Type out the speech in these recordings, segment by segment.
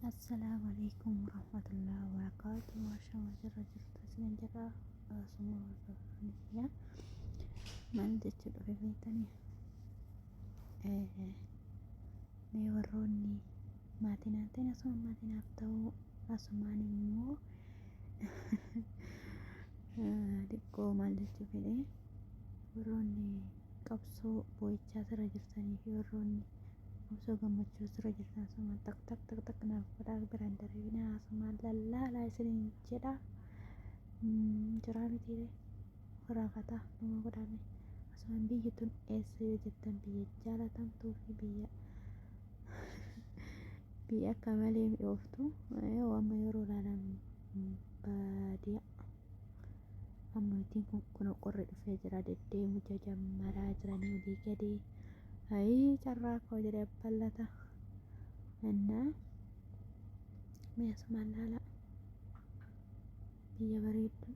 السلام عليكم ورحمة الله وبركاته. ما شاء الله جرى جرت سنجرة سمو الرحمنية ما ندت في بيتني ما يوروني ما تناتين أسمع ما تنافتو أسمعني مو دكو ما ندت في لي وروني قبصو بويتشا سر جرتني يوروني قبصو قمتشو سر جرتني أسمع تك تك تك تك نافذة برندري بنا أسمع لا سنين جدا jiraami tire raakata nama godhame asumaan biyyi tun eessa yoo jettan biyya jaalatamtuu fi biyya akka malee mi'ooftu amma yeroo ilaalan baadiyaa amma ittiin kun qorri dhufee jira deddeemu jajammaraa jiranii olii gadee carraa koo jedhee ballata innaa asumaan laala biyya bareeddu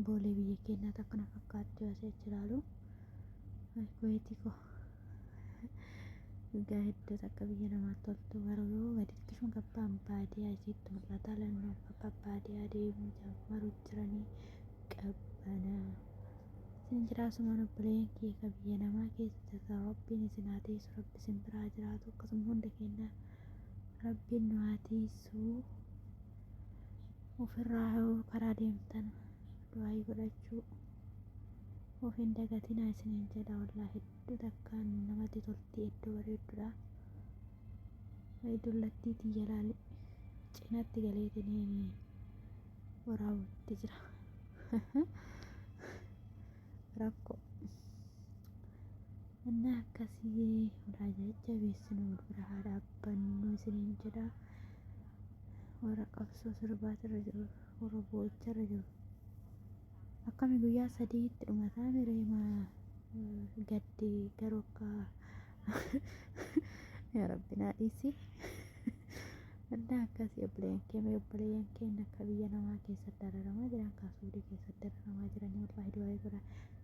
boolee biyya keenyaa akkana fakkaattu asii achi ilaalu kuweetii koo egaa hedduu akka biyya namaatti toltu garuu gaditti shun gabbaan baadiyaa isiitti mul'ata lannoo baadiyaa deemuu jammaru jiranii qabbana isin jiraasumaan obboleen kee ka biyya namaa keessa rabbiin isin haa teessu rabbi isin biraa jiraatu akkasuma hunda keenya rabbiin nu haa teessu ofirraa karaa deemtan du'aayii godhachuu of hin dagatinaa isiniin jedha wallaahi hedduu takkaan namatti tolti iddoo bareedduudha dullattii tiyya laali cinaatti galeetiniin waraabatti jira rakkoo innaa akkasii ulaa jajjabeessinu bira haa dhaabbannu isiniin jedha warra qabsoo sirbaatirra jiru warra boo'icharra jiru akkami guyyaa sadiitti dhumataa mireemaa gaddi garuu akka yaa rabbi naa dhiisi innaa akkasii obboleeyyan keenya akka biyya namaa keessatti dararamaa jiran kaasuudii keessatti dararamaa jiranii wallaahi du'aayii godha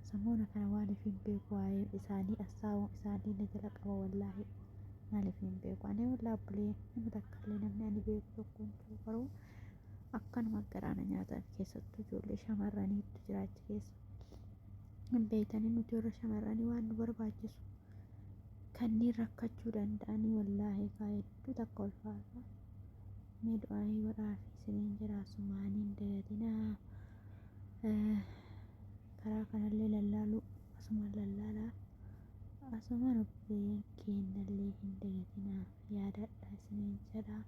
sammuuna kana waaniif hin beeku waa'ee isaanii assaawwan isaanii na jala qaba wallaahi maaliif hin beeku ani wallaahi obboleeyyan nama takkaallee namni ani beeku tokko hin jiru garuu akkanuma garaana nyaatan keessattuu ijoollee shamarraniitu jiraachi keessa hin beeytanii nuti warra shamarranii waan nu barbaachisu kanneen rakkachuu danda'anii wallaahi kaa hedduu takka ulfaata mee du'aayii godhaa fi isiniin jiraasumaaniin dagatinaa karaa kanallee lallaaluu asumaan lallaalaa asumaan obboleeyyan keenyallee hin dagatinaa yaadadha isiniin jedhaa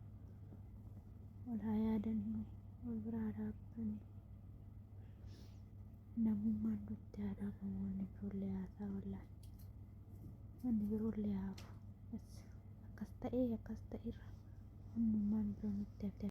walaa yaadannu wal biraa dhaabbani namummaan nutti haa dhaabamu wanni biroollee haasaa wallaahi wanni biroollee haafu akkas ta'eerra namummaan biroo nutti hafte